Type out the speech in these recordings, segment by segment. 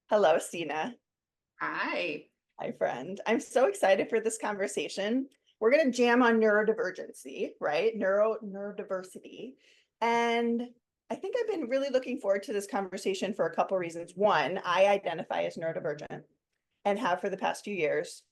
Hello, Stina. Hi. Hi, friend. I'm so excited for this conversation. We're going to jam on neurodivergency, right? Neurodiversity. And I think I've been really looking forward to this conversation for a couple reasons. One, I identify as neurodivergent and have for the past few years.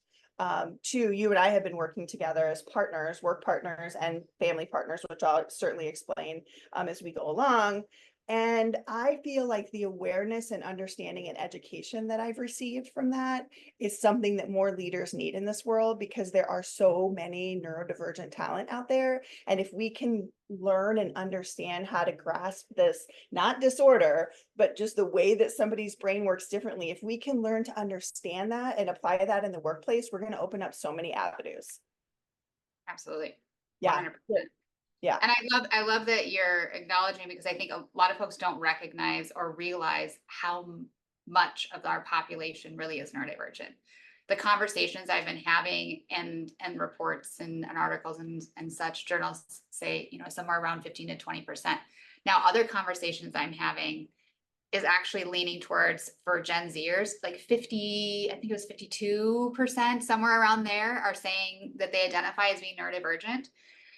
Two, you and I have been working together as partners, work partners, and family partners, which I'll certainly explain as we go along. And I feel like the awareness and understanding and education that I've received from that is something that more leaders need in this world because there are so many neurodivergent talent out there. And if we can learn and understand how to grasp this, not disorder, but just the way that somebody's brain works differently, if we can learn to understand that and apply that in the workplace, we're going to open up so many avenues. Absolutely. Yeah. 100%. Yeah. And I love that you're acknowledging because I think a lot of folks don't recognize or realize how much of our population really is neurodivergent. The conversations I've been having and reports and articles and such journals say, somewhere around 15 to 20%. Now, other conversations I'm having is actually leaning towards for Gen Zers, like 50, I think it was 52%, somewhere around there, are saying that they identify as being neurodivergent.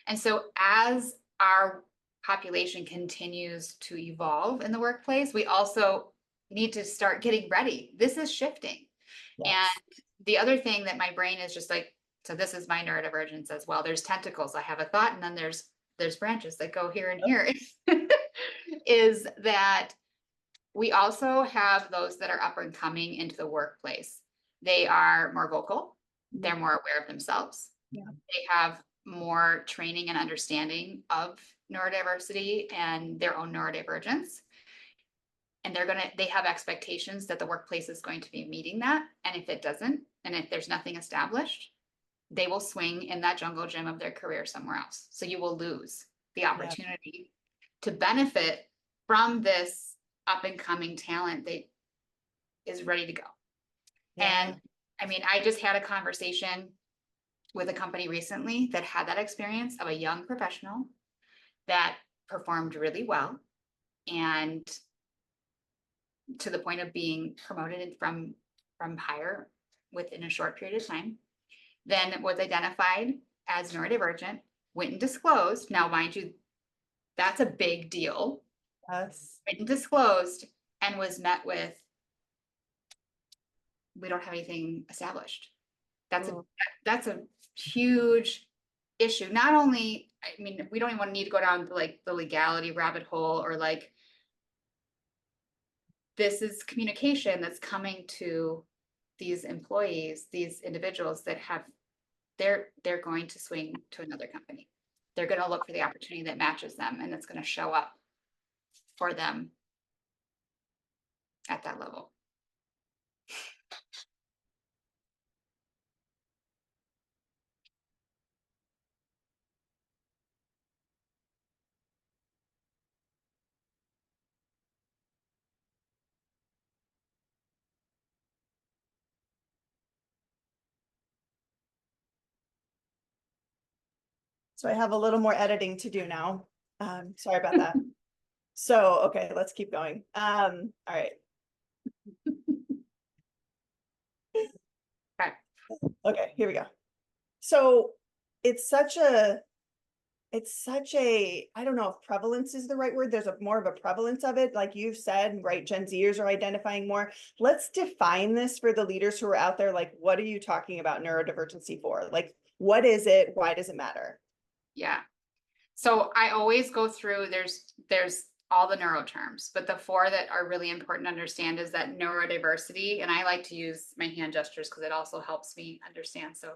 And so as our population continues to evolve in the workplace, we also need to start getting ready. This is shifting. And Yes. the other thing that my brain is just like, so this is my neurodivergence as well. There's tentacles. I have a thought, and then there's branches that go here and here. Is that we also have those that are up and coming into the workplace. They are more vocal, they're more aware of themselves, Yeah. they have more training and understanding of neurodiversity and their own neurodivergence. And they have expectations that the workplace is going to be meeting that. And if it doesn't, and if there's nothing established, they will swing in that jungle gym of their career somewhere else. So you will lose the Yeah. opportunity to benefit from this up and coming talent that is ready to go. Yeah. And I mean, I just had a conversation with a company recently that had that experience of a young professional that performed really well and to the point of being promoted from higher within a short period of time, then was identified as neurodivergent, went and disclosed. Now, mind you, that's a big deal. Yes. Went and disclosed and was met with, we don't have anything established. That's a Mm. that's a huge issue. Not only, I mean, we don't even need to go down to like the legality rabbit hole or like this is communication that's coming to these employees, these individuals that have they're going to swing to another company. They're going to look for the opportunity that matches them and it's going to show up for them at that level. So I have a little more editing to do now. Sorry about that. So, okay, let's keep going. All right. Okay. Okay, here we go. So it's such a I don't know if prevalence is the right word. There's a more of a prevalence of it. Like you've said, right? Gen Zers are identifying more. Let's define this for the leaders who are out there. Like, what are you talking about neurodivergency for? Like, what is it? Why does it matter? Yeah. So I always go through, there's all the neuro terms, but the four that are really important to understand is that neurodiversity, and I like to use my hand gestures because it also helps me understand. So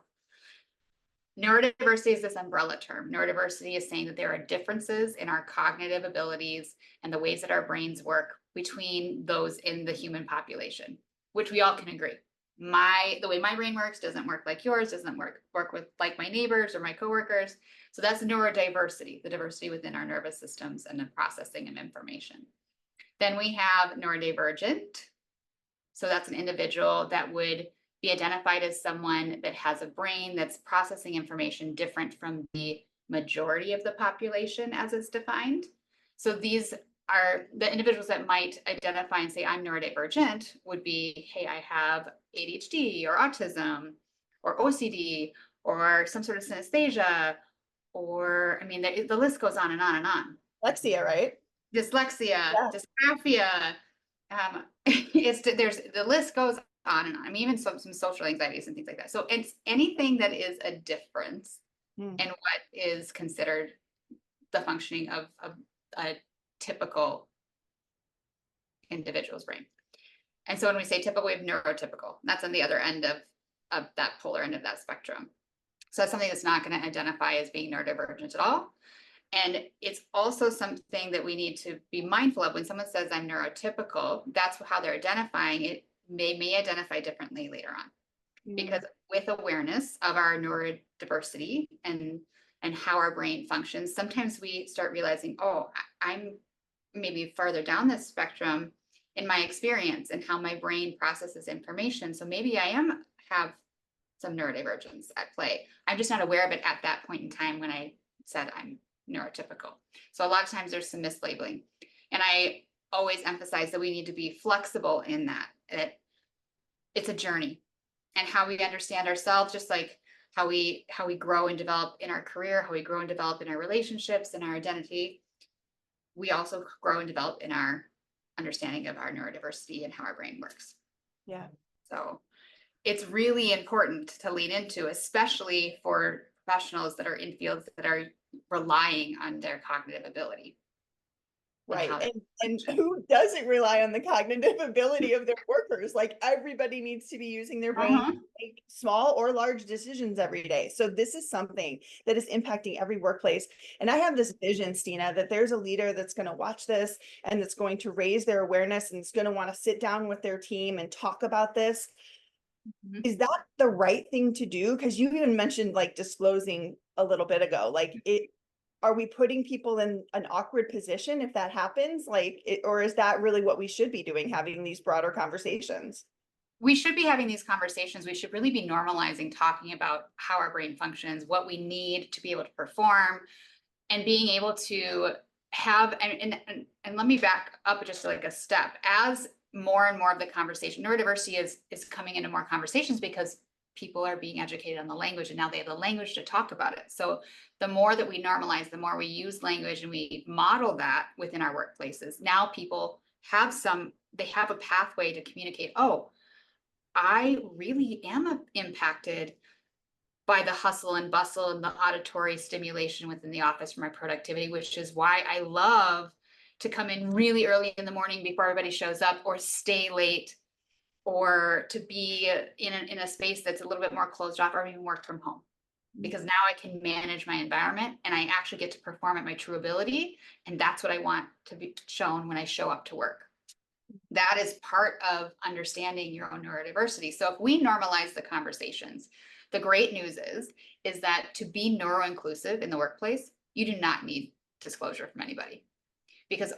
neurodiversity is this umbrella term. Neurodiversity is saying that there are differences in our cognitive abilities and the ways that our brains work between those in the human population, which we all can agree. The way my brain works doesn't work like yours, doesn't work with like my neighbors or my coworkers. So that's neurodiversity, the diversity within our nervous systems and the processing of information. Then we have neurodivergent. So that's an individual that would be identified as someone that has a brain that's processing information different from the majority of the population as it's defined. So these the individuals that might identify and say I'm neurodivergent would be, hey, I have ADHD or autism or OCD or some sort of synesthesia, or I mean, the list goes on and on and on. Lexia, right? Dyslexia, Yeah. dysgraphia, there's the list goes on and on. I mean, even some social anxieties and things like that. So it's anything that is a difference Mm. in what is considered the functioning of a typical individual's brain. And so when we say typical, we have neurotypical. That's on the other end of that polar end of that spectrum. So that's something that's not going to identify as being neurodivergent at all. And it's also something that we need to be mindful of when someone says I'm neurotypical, that's how they're identifying it. They may identify differently later on. Because with awareness of our neurodiversity and how our brain functions, sometimes we start realizing, oh, I'm maybe farther down this spectrum in my experience and how my brain processes information. So maybe I have some neurodivergence at play. I'm just not aware of it at that point in time when I said I'm neurotypical. So a lot of times there's some mislabeling. And I always emphasize that we need to be flexible in that. It's a journey. And how we understand ourselves, just like how we grow and develop in our career, how we grow and develop in our relationships and our identity, we also grow and develop in our understanding of our neurodiversity and how our brain works. Yeah. So it's really important to lean into, especially for professionals that are in fields that are relying on their cognitive ability. Right. And who doesn't rely on the cognitive ability of their workers? Like everybody needs to be using their brain to make small or large decisions every day. So this is something that is impacting every workplace. And I have this vision, Stina, that there's a leader that's going to watch this and that's going to raise their awareness and is going to want to sit down with their team and talk about this. Is that the right thing to do? Because you even mentioned like disclosing a little bit ago, like are we putting people in an awkward position if that happens? Or is that really what we should be doing, having these broader conversations? We should be having these conversations. We should really be normalizing talking about how our brain functions, what we need to be able to perform, and being able to have, and let me back up just like a step. As more and more of the conversation, neurodiversity is coming into more conversations because people are being educated on the language and now they have the language to talk about it. So the more that we normalize, the more we use language and we model that within our workplaces, now people have they have a pathway to communicate, oh, I really am impacted by the hustle and bustle and the auditory stimulation within the office for my productivity, which is why I love to come in really early in the morning before everybody shows up, or stay late, or to be in a space that's a little bit more closed off, or even work from home. Because now I can manage my environment and I actually get to perform at my true ability. And that's what I want to be shown when I show up to work. That is part of understanding your own neurodiversity. So if we normalize the conversations, the great news is that to be neuro-inclusive in the workplace, you do not need disclosure from anybody, because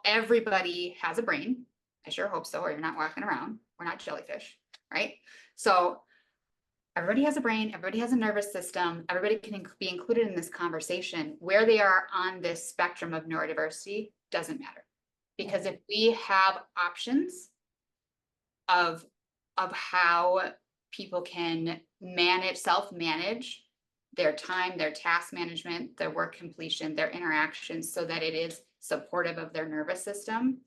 everybody has a brain. I sure hope so, or you're not walking around. We're not jellyfish, right? So everybody has a brain, everybody has a nervous system, everybody can be included in this conversation. Where they are on this spectrum of neurodiversity doesn't matter. Because if we have options of how people can self-manage their time, their task management, their work completion, their interactions, so that it is supportive of their nervous system,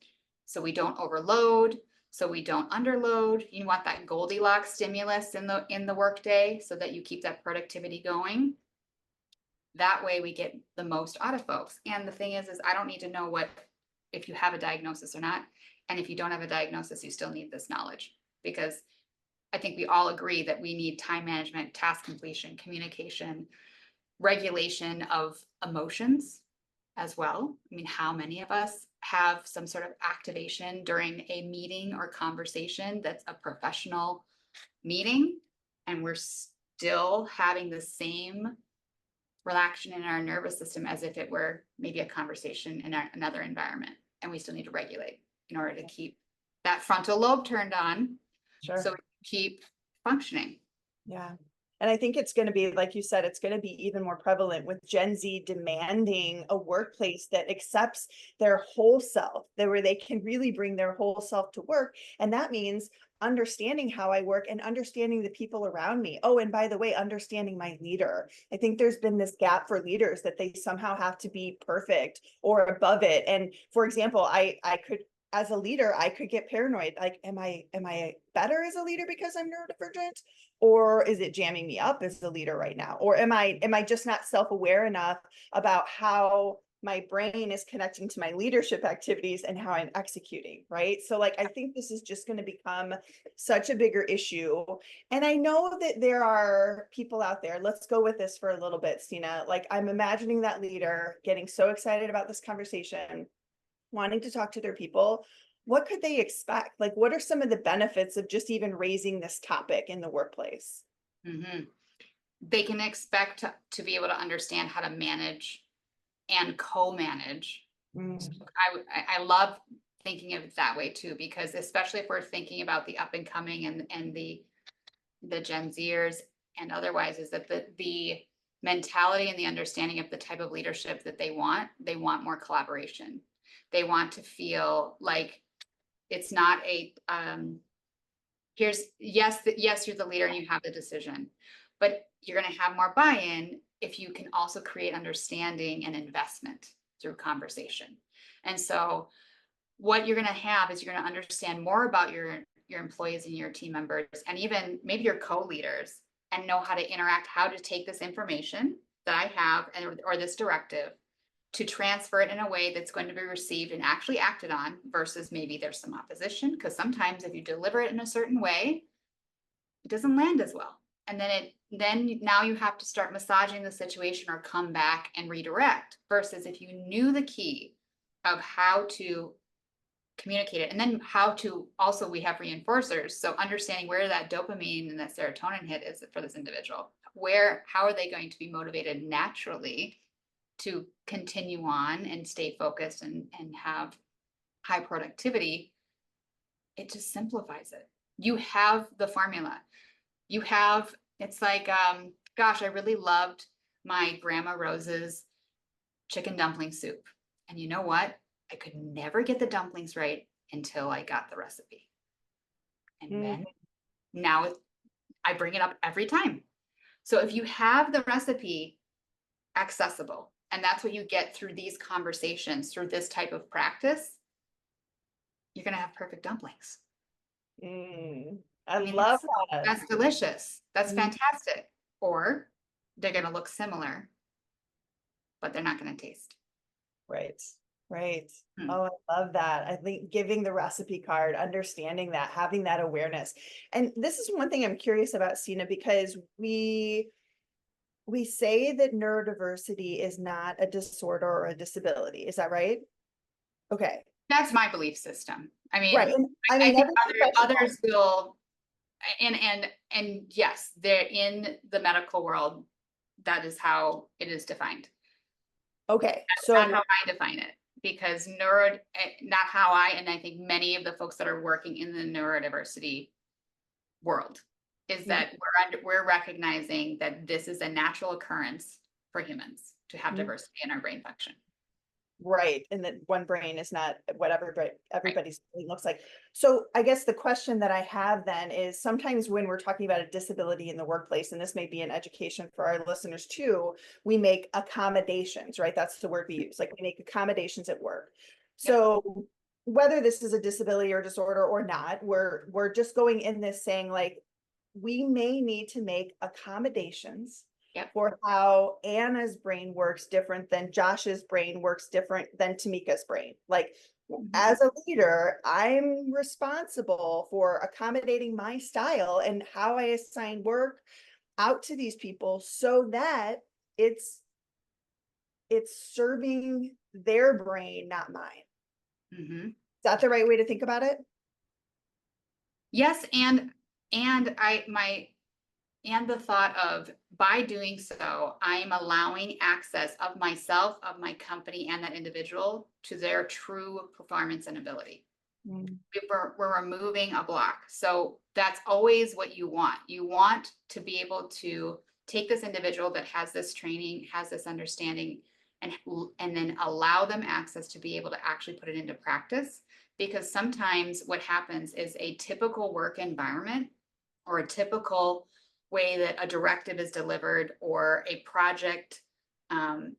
so we don't overload, so we don't underload. You want that Goldilocks stimulus in the workday so that you keep that productivity going. That way we get the most out of folks. And the thing is I don't need to know if you have a diagnosis or not. And if you don't have a diagnosis, you still need this knowledge, because I think we all agree that we need time management, task completion, communication, regulation of emotions as well. I mean, how many of us have some sort of activation during a meeting or conversation that's a professional meeting, and we're still having the same relaxation in our nervous system as if it were maybe a conversation in another environment, and we still need to regulate in order to keep that frontal lobe turned on. Sure. So we keep functioning. Yeah. And I think it's going to be, like you said, it's going to be even more prevalent with Gen Z demanding a workplace that accepts their whole self, that where they can really bring their whole self to work. And that means understanding how I work and understanding the people around me. Oh, and by the way, understanding my leader. I think there's been this gap for leaders that they somehow have to be perfect or above it. And for example, I could, as a leader, I could get paranoid. Like, am I better as a leader because I'm neurodivergent? Or is it jamming me up as a leader right now? Or am I just not self-aware enough about how my brain is connecting to my leadership activities and how I'm executing, right? So like, I think this is just going to become such a bigger issue. And I know that there are people out there, let's go with this for a little bit, Stina. Like, I'm imagining that leader getting so excited about this conversation, wanting to talk to their people. What could they expect? Like, what are some of the benefits of just even raising this topic in the workplace? Mhm. They can expect to be able to understand how to manage and co-manage. Mm, I love thinking of it that way too, because especially if we're thinking about the up and coming and the Gen Zers and otherwise, is that the mentality and the understanding of the type of leadership that they want more collaboration. They want to feel like it's not a yes, you're the leader and you have the decision, but you're going to have more buy-in if you can also create understanding and investment through conversation. And so what you're going to have is you're going to understand more about your employees and your team members, and even maybe your co-leaders, and know how to interact, how to take this information that I have or this directive to transfer it in a way that's going to be received and actually acted on, versus maybe there's some opposition, because sometimes if you deliver it in a certain way, it doesn't land as well. And then now you have to start massaging the situation or come back and redirect, versus if you knew the key of how to communicate it, and then how to also, we have reinforcers. So understanding where that dopamine and that serotonin hit is for this individual, how are they going to be motivated naturally to continue on and stay focused and have high productivity. It just simplifies it. You have the formula. It's like, gosh, I really loved my Grandma Rose's chicken dumpling soup. And you know what? I could never get the dumplings right until I got the recipe. And then now I bring it up every time. So if you have the recipe accessible, and that's what you get through these conversations, through this type of practice, you're going to have perfect dumplings. I I mean, love that. that's delicious. That's Mm, fantastic. Or they're going to look similar, but they're not going to taste. right, right. Hmm. Oh, I love that. I think giving the recipe card, understanding that, having that awareness. And this is one thing I'm curious about, Stina, because we say that neurodiversity is not a disorder or a disability. Is that right? Okay. That's my belief system. I Right. mean, And I I mean, think every professional. others will, and yes, they're in the medical world. That is how it is defined. Okay. That's So, not how I define it, because not how and I think many of the folks that are working in the neurodiversity world, is that we're recognizing that this is a natural occurrence for humans to have diversity in our brain function. right. And that one brain is not whatever Right. everybody's brain looks like. So I guess the question that I have then is, sometimes when we're talking about a disability in the workplace, and this may be an education for our listeners too, we make accommodations, right? That's the word we use. Like, we make accommodations at work. Yep. So whether this is a disability or disorder or not, we're just going in this saying, like, we may need to make accommodations Yep. for how Anna's brain works different than Josh's brain works different than Tamika's brain. Like, as a leader, I'm responsible for accommodating my style and how I assign work out to these people so that it's serving their brain, not mine. Mm-hmm. Is that the right way to think about it? Yes, and the thought of, by doing so, I'm allowing access of myself, of my company, and that individual to their true performance and ability. Mm. We're removing a block. So that's always what you want. You want to be able to take this individual that has this training, has this understanding, and then allow them access to be able to actually put it into practice. Because sometimes what happens is a typical work environment or a typical way that a directive is delivered or a project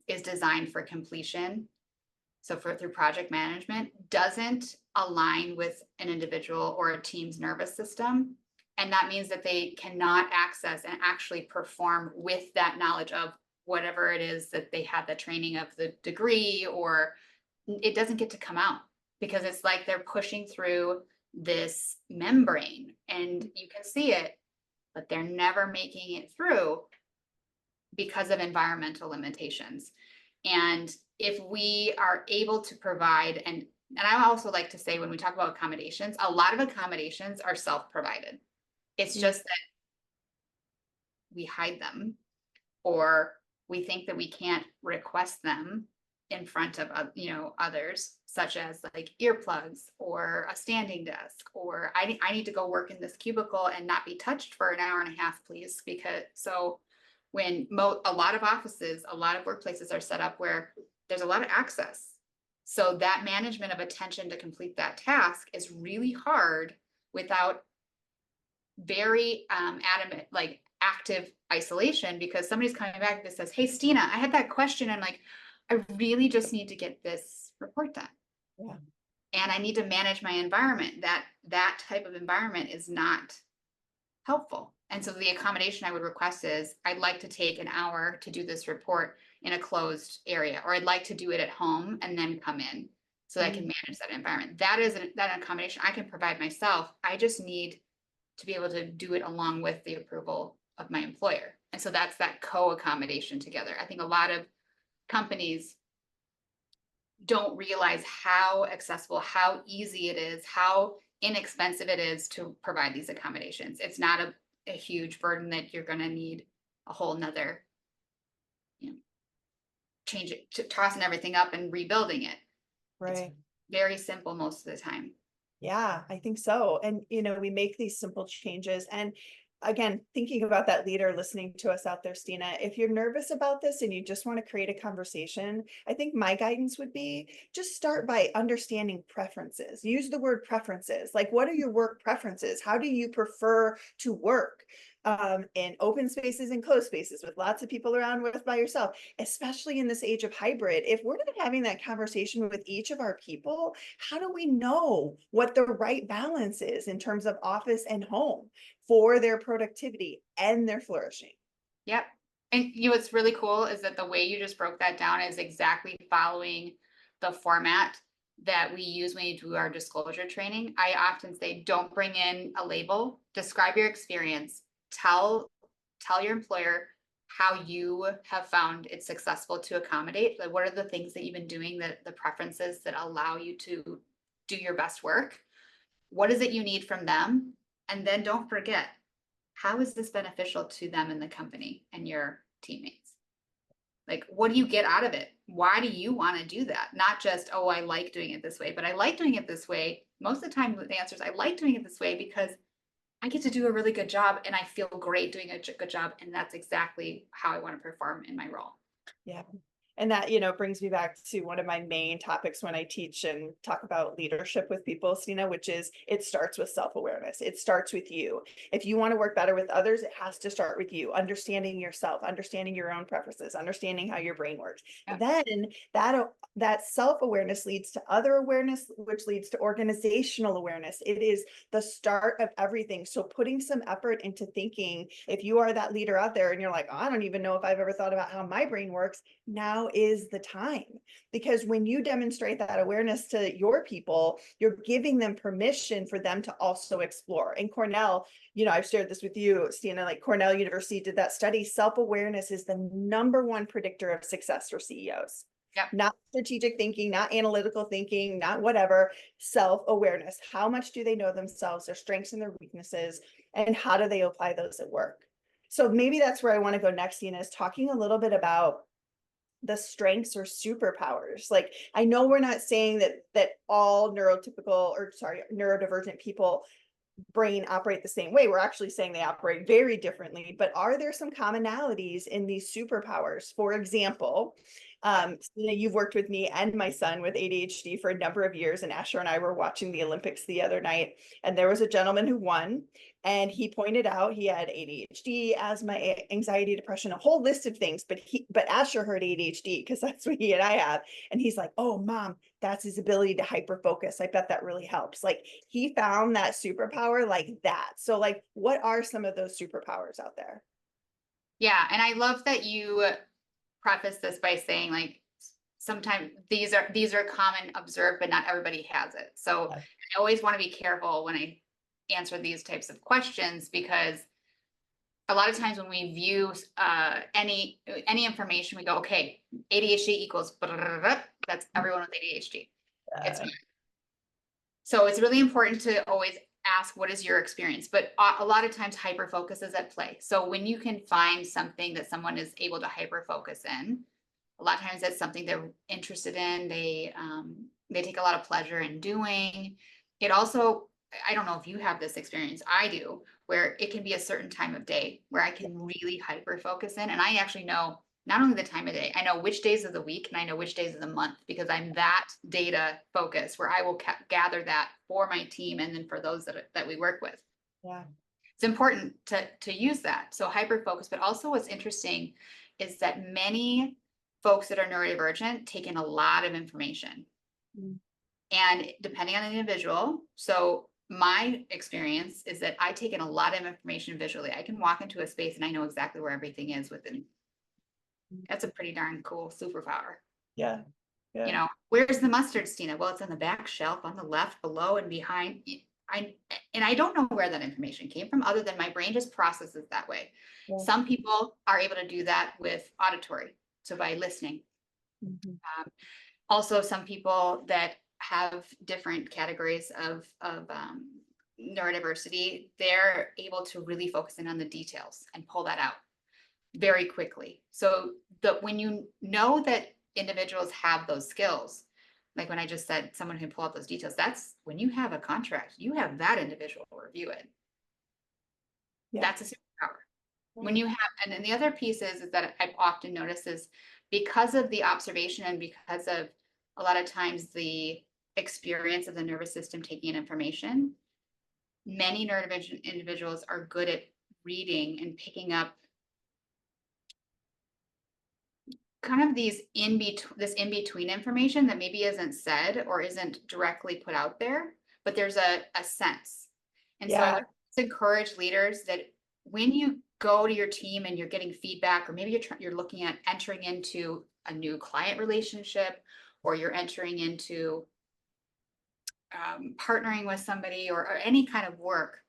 is designed for completion, so through project management, doesn't align with an individual or a team's nervous system. And that means that they cannot access and actually perform with that knowledge of whatever it is that they had the training of the degree, or it doesn't get to come out because it's like they're pushing through this membrane and you can see it, but they're never making it through because of environmental limitations. And if we are able to provide, and I also like to say when we talk about accommodations, a lot of accommodations are self-provided. It's just that we hide them, or we think that we can't request them in front of others, such as like earplugs or a standing desk, or I need to go work in this cubicle and not be touched for an hour and a half, please. Because so when a lot of offices, a lot of workplaces are set up where there's a lot of access. So that management of attention to complete that task is really hard without very adamant, like active isolation, because somebody's coming back that says, hey, Stina, I had that question. I'm like, I really just need to get this report done. Yeah. And I need to manage my environment. That type of environment is not helpful. And so the accommodation I would request is I'd like to take an hour to do this report in a closed area, or I'd like to do it at home and then come in so that I can manage that environment. That is that accommodation I can provide myself. I just need to be able to do it along with the approval of my employer. And so that's that co-accommodation together. I think a lot of companies don't realize how accessible, how easy it is, how inexpensive it is to provide these accommodations. It's not a huge burden that you're going to need a whole nother, change it, tossing everything up and rebuilding it. Right. It's very simple most of the time. Yeah, I think so. And, we make these simple changes. And again, thinking about that leader listening to us out there, Stina, if you're nervous about this and you just want to create a conversation, I think my guidance would be just start by understanding preferences. Use the word preferences. Like, what are your work preferences? How do you prefer to work? In open spaces and closed spaces with lots of people around, with by yourself, especially in this age of hybrid. If we're not having that conversation with each of our people, how do we know what the right balance is in terms of office and home for their productivity and their flourishing? Yep. And what's really cool is that the way you just broke that down is exactly following the format that we use when you do our disclosure training. I often say, don't bring in a label, describe your experience, tell your employer how you have found it successful to accommodate. Like, what are the things that you've been doing, the preferences that allow you to do your best work? What is it you need from them? And then don't forget, how is this beneficial to them and the company and your teammates? Like, what do you get out of it? Why do you want to do that? Not just, oh, I like doing it this way, but I like doing it this way. Most of the time, the answer is I like doing it this way because I get to do a really good job and I feel great doing a good job. And that's exactly how I want to perform in my role. Yeah. And that, brings me back to one of my main topics when I teach and talk about leadership with people, Stina, which is it starts with self-awareness. It starts with you. If you want to work better with others, it has to start with you, understanding yourself, understanding your own preferences, understanding how your brain works. Yeah. Then that self-awareness leads to other awareness, which leads to organizational awareness. It is the start of everything. So putting some effort into thinking, if you are that leader out there and you're like, oh, I don't even know if I've ever thought about how my brain works, now is the time. Because when you demonstrate that awareness to your people, you're giving them permission for them to also explore. And Cornell, I've shared this with you, Stina, like Cornell University did that study. Self-awareness is the #1 predictor of success for CEOs. Yep. Not strategic thinking, not analytical thinking, not whatever, self-awareness. How much do they know themselves, their strengths and their weaknesses, and how do they apply those at work? So maybe that's where I want to go next, Stina, is talking a little bit about the strengths or superpowers? Like, I know we're not saying that all neurodivergent people brain operate the same way. We're actually saying they operate very differently, but are there some commonalities in these superpowers? For example, you've worked with me and my son with ADHD for a number of years, and Asher and I were watching the Olympics the other night, and there was a gentleman who won, and he pointed out he had ADHD, asthma, anxiety, depression, a whole list of things, but Asher heard ADHD because that's what he and I have, and he's like, "Oh, mom, that's his ability to hyper focus. I bet that really helps." Like, he found that superpower like that. So like, what are some of those superpowers out there? Yeah, and I love that you preface this by saying like sometimes these are common observed, but not everybody has it. So Yeah. I always want to be careful when I answer these types of questions, because a lot of times when we view any information, we go, okay, ADHD equals blah, blah, blah, blah. That's everyone with ADHD. It's Uh, so it's really important to always ask, what is your experience? But a lot of times hyper focus is at play. So when you can find something that someone is able to hyper focus in, a lot of times that's something they're interested in. They take a lot of pleasure in doing. It also, I don't know if you have this experience, I do, where it can be a certain time of day where I can really hyper focus in. And I actually know not only the time of day, I know which days of the week and I know which days of the month, because I'm that data focused where I will gather that for my team and then for those that we work with. yeah. It's important to use that. So hyper focus, but also what's interesting is that many folks that are neurodivergent take in a lot of information. Mm. And depending on the individual, so my experience is that I take in a lot of information visually. I can walk into a space and I know exactly where everything is within. That's a pretty darn cool superpower. Yeah. You Yeah. know, where's the mustard, Stina? Well, it's on the back shelf, on the left, below, and behind. I don't know where that information came from, other than my brain just processes that way. Yeah. Some people are able to do that with auditory, so by listening. Mhm. Also, some people that have different categories of neurodiversity, they're able to really focus in on the details and pull that out very quickly. So when you know that individuals have those skills, like when I just said someone can pull out those details, that's when you have a contract, you have that individual review it. Yeah. That's a superpower. When you have, and then the other piece is that I've often noticed is because of the observation and because of a lot of times the experience of the nervous system taking in information, many neurodivergent individuals are good at reading and picking up kind of these in between information that maybe isn't said or isn't directly put out there, but there's a sense. And so I Yeah. would encourage leaders that when you go to your team and you're getting feedback, or maybe you're looking at entering into a new client relationship, or you're entering into partnering with somebody, or any kind of work,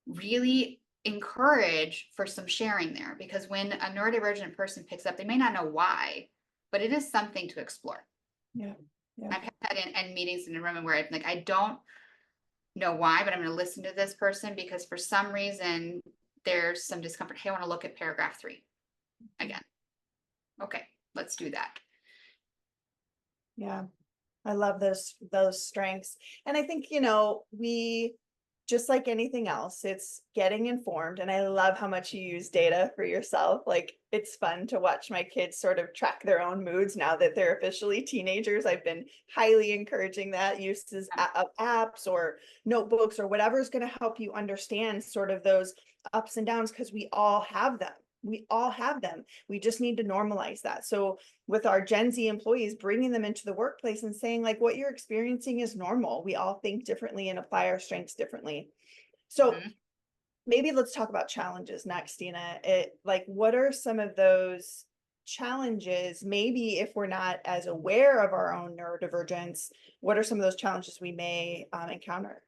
really encourage for some sharing there, because when a neurodivergent person picks up, they may not know why, but it is something to explore. Yeah. Yeah. I've had that in meetings in a room where I'm like, I don't know why, but I'm going to listen to this person because for some reason there's some discomfort. Hey, I want to look at paragraph 3 again. Okay, let's do that. Yeah. I love those strengths. And I think, we just like anything else, it's getting informed. And I love how much you use data for yourself. Like, it's fun to watch my kids sort of track their own moods now that they're officially teenagers. I've been highly encouraging that uses of apps or notebooks or whatever is going to help you understand sort of those ups and downs, because we all have them. We all have them. We just need to normalize that. So with our Gen Z employees, bringing them into the workplace and saying like, what you're experiencing is normal. We all think differently and apply our strengths differently. So maybe let's talk about challenges next, Stina. What are some of those challenges? Maybe if we're not as aware of our own neurodivergence, what are some of those challenges we may encounter?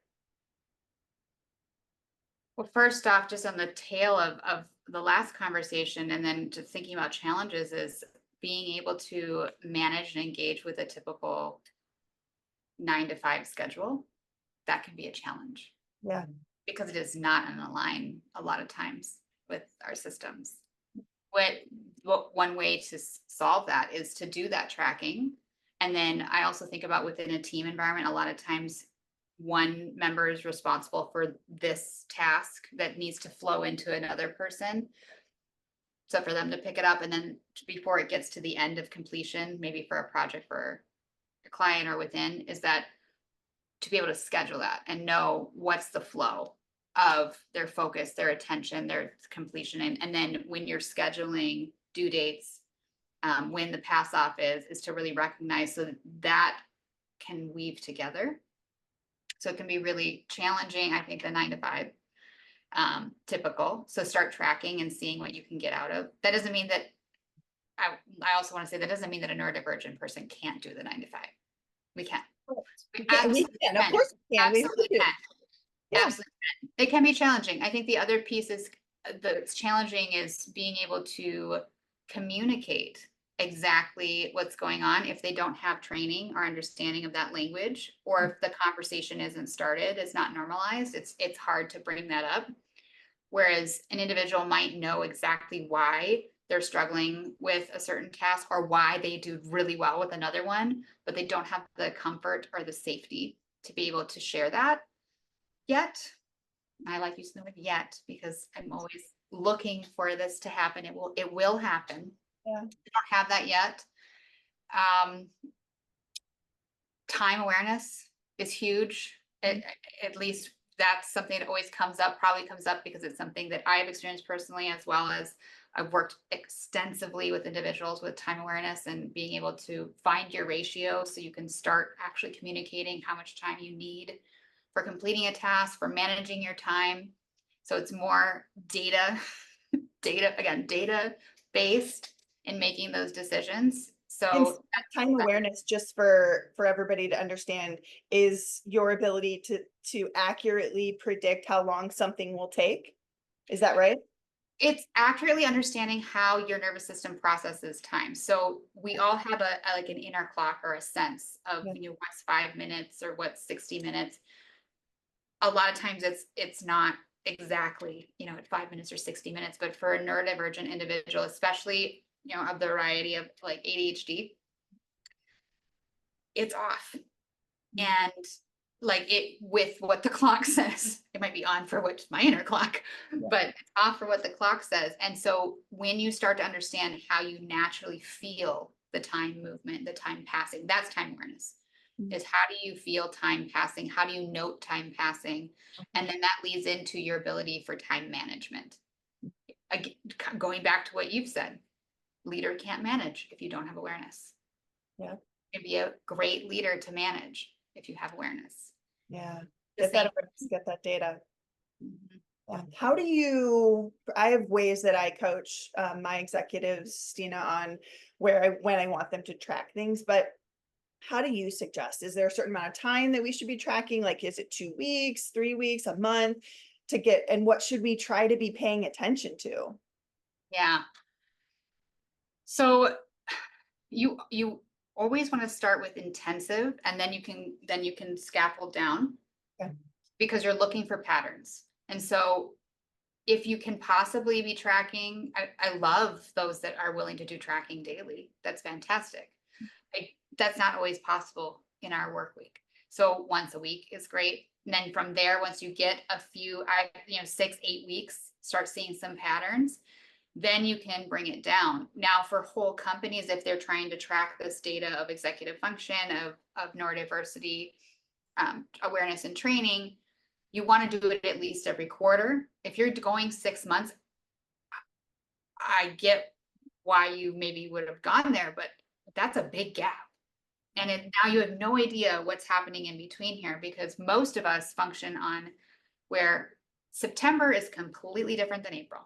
Well, first off, just on the tail of the last conversation, and then just thinking about challenges, is being able to manage and engage with a typical 9 to 5 schedule. That can be a challenge. Yeah. Because it is not in line a lot of times with our systems. what one way to solve that is to do that tracking. And then I also think about within a team environment, a lot of times one member is responsible for this task that needs to flow into another person. So for them to pick it up, and then before it gets to the end of completion, maybe for a project for a client or within, is that to be able to schedule that and know what's the flow of their focus, their attention, their completion. And then when you're scheduling due dates, when the pass off is to really recognize so that can weave together. So it can be really challenging. I think the 9 to 5 typical. So start tracking and seeing what you can get out of. That doesn't mean that I also want to say that doesn't mean that a neurodivergent person can't do the 9 to 5. We can. We can. Of course we can. Absolutely We can. Yeah. Absolutely can. It can be challenging. I think the other piece is that's challenging is being able to communicate exactly what's going on if they don't have training or understanding of that language, or if the conversation isn't started, it's not normalized, it's hard to bring that up. Whereas an individual might know exactly why they're struggling with a certain task or why they do really well with another one, but they don't have the comfort or the safety to be able to share that yet. I like using the word yet because I'm always looking for this to happen. It will happen. Yeah. I don't have that yet. Time awareness is huge. At least that's something that always probably comes up because it's something that I have experienced personally, as well as I've worked extensively with individuals with time awareness and being able to find your ratio so you can start actually communicating how much time you need for completing a task, for managing your time. So it's more data based in making those decisions. And So time awareness, just for everybody to understand, is your ability to accurately predict how long something will take. Is that right? it's accurately understanding how your nervous system processes time. So we all have like an inner clock or a sense of what's 5 minutes or what's 60 minutes. A lot of times it's not exactly at 5 minutes or 60 minutes, but for a neurodivergent individual, especially of the variety of like ADHD, it's off. And like it with what the clock says, it might be on for what's my inner clock, but it's off for what the clock says. And so when you start to understand how you naturally feel the time movement, the time passing, that's time awareness. Is how do you feel time passing? How do you note time passing? And then that leads into your ability for time management. Again, going back to what you've said, leader can't manage if you don't have awareness. Yeah. You can be a great leader to manage if you have awareness. Yeah. Get that awareness, get that data. How do you, I have ways that I coach my executives, Stina, on when I want them to track things, but how do you suggest? Is there a certain amount of time that we should be tracking? Like, is it 2 weeks, 3 weeks, a month to get, and what should we try to be paying attention to? Yeah. So you always want to start with intensive, and then you can scaffold down because you're looking for patterns. And so if you can possibly be tracking, I love those that are willing to do tracking daily. That's fantastic. That's not always possible in our work week. So once a week is great. And then from there, once you get a few, 6-8 weeks, start seeing some patterns, then you can bring it down. Now for whole companies, if they're trying to track this data of executive function, of neurodiversity, awareness and training, you want to do it at least every quarter. If you're going 6 months, I get why you maybe would have gone there, but that's a big gap. And now you have no idea what's happening in between here, because most of us function on where September is completely different than April.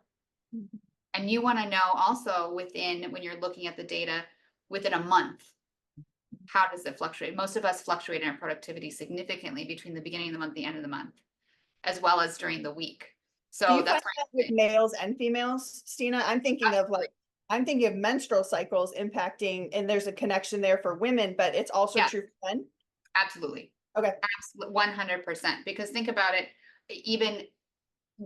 And you want to know also when you're looking at the data within a month, how does it fluctuate? Most of us fluctuate in our productivity significantly between the beginning of the month, the end of the month, as well as during the week. So that's that with males and females, Stina. I'm thinking of menstrual cycles impacting, and there's a connection there for women, but it's also true for men. Absolutely. Okay. Absolutely. 100%. Because think about it, even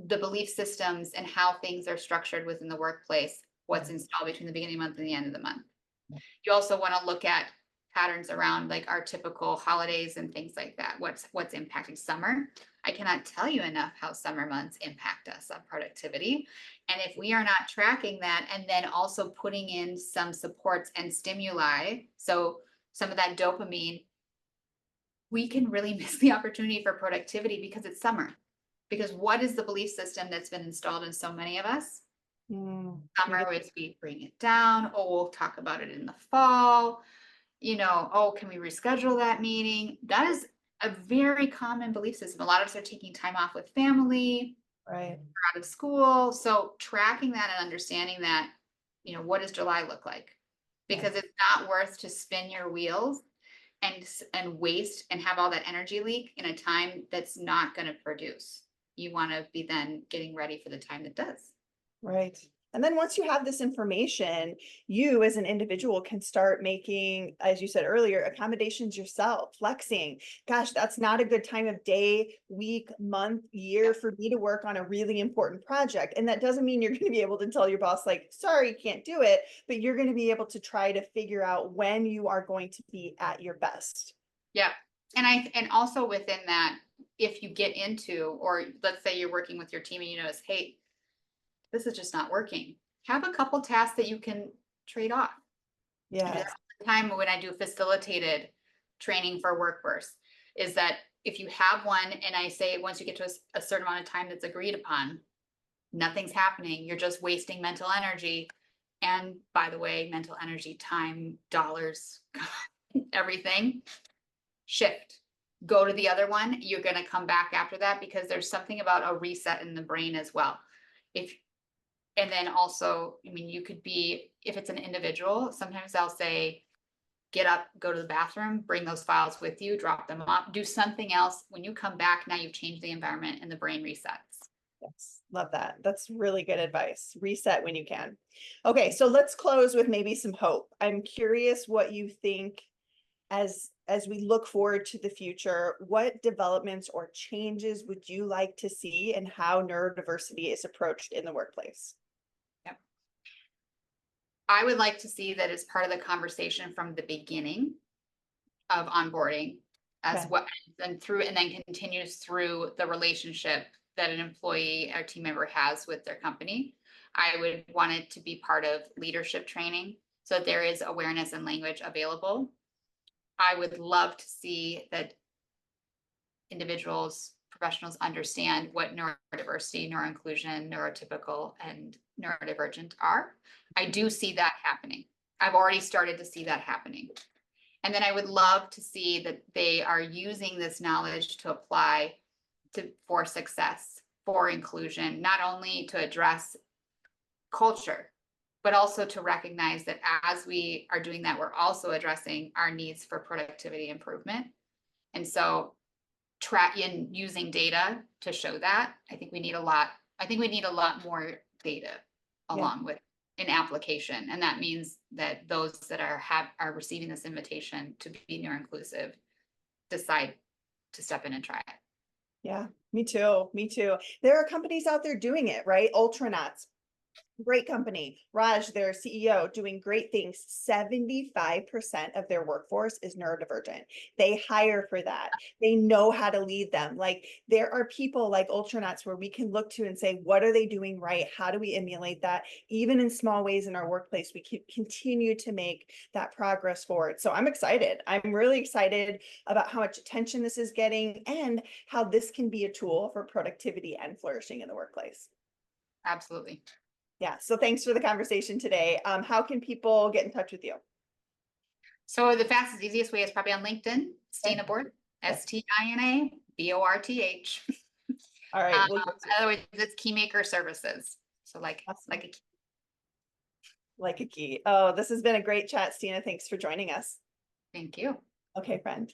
the belief systems and how things are structured within the workplace what's installed between the beginning of the month and the end of the month. You also want to look at patterns around like our typical holidays and things like that. What's impacting summer? I cannot tell you enough how summer months impact us on productivity. And if we are not tracking that and then also putting in some supports and stimuli, so some of that dopamine, we can really miss the opportunity for productivity because it's summer. Because what is the belief system that's been installed in so many of us? Summer is we bring it down. Oh, we'll talk about it in the fall. You know, oh, can we reschedule that meeting? That is a very common belief system. A lot of us are taking time off with family, Right. out of school. So tracking that and understanding that, you know, what does July look like? Because it's not worth to spin your wheels and waste and have all that energy leak in a time that's not going to produce. You want to be then getting ready for the time that does. Right. And then once you have this information, you as an individual can start making, as you said earlier, accommodations yourself, flexing. Gosh, that's not a good time of day, week, month, year for me to work on a really important project. And that doesn't mean you're going to be able to tell your boss, like, sorry, you can't do it, but you're going to be able to try to figure out when you are going to be at your best. Yeah. And also within that, if you get into, or let's say you're working with your team and you notice, hey, this is just not working. Have a couple tasks that you can trade off. Yeah. The time when I do facilitated training for workforce is that if you have one and I say once you get to a certain amount of time that's agreed upon, nothing's happening. You're just wasting mental energy. And by the way, mental energy, time, dollars, everything, shift. Go to the other one. You're going to come back after that because there's something about a reset in the brain as well. And then also, I mean, you could be, if it's an individual, sometimes I'll say, get up, go to the bathroom, bring those files with you, drop them off, do something else. When you come back, now you've changed the environment and the brain resets. Yes, love that. That's really good advice. Reset when you can. Okay, so let's close with maybe some hope. I'm curious what you think as we look forward to the future, what developments or changes would you like to see and how neurodiversity is approached in the workplace? Yep. I would like to see that as part of the conversation from the beginning of onboarding as what and then continues through the relationship that an employee or team member has with their company. I would want it to be part of leadership training so that there is awareness and language available. I would love to see that individuals, professionals understand what neurodiversity, neuroinclusion, neurotypical, and neurodivergent are. I do see that happening. I've already started to see that happening. And then I would love to see that they are using this knowledge to apply for success, for inclusion, not only to address culture, but also to recognize that as we are doing that, we're also addressing our needs for productivity improvement. And so in using data to show that, I think we need a lot more data along with an application. And that means that those that are receiving this invitation to be neuroinclusive decide to step in and try it. Yeah, me too. Me too. There are companies out there doing it, right? Ultranauts. Great company. Raj, their CEO, doing great things. 75% of their workforce is neurodivergent. They hire for that. They know how to lead them. Like there are people like Ultranauts where we can look to and say, what are they doing right? How do we emulate that? Even in small ways in our workplace, we can continue to make that progress forward. So I'm excited. I'm really excited about how much attention this is getting and how this can be a tool for productivity and flourishing in the workplace. Absolutely. Yeah. So thanks for the conversation today. How can people get in touch with you? So the fastest, easiest way is probably on LinkedIn, Stina Borth, STINA BORTH. All right. Otherwise, it's Keymaker Services. So awesome. Like a key. Oh, this has been a great chat, Stina. Thanks for joining us. Thank you. Okay, friend.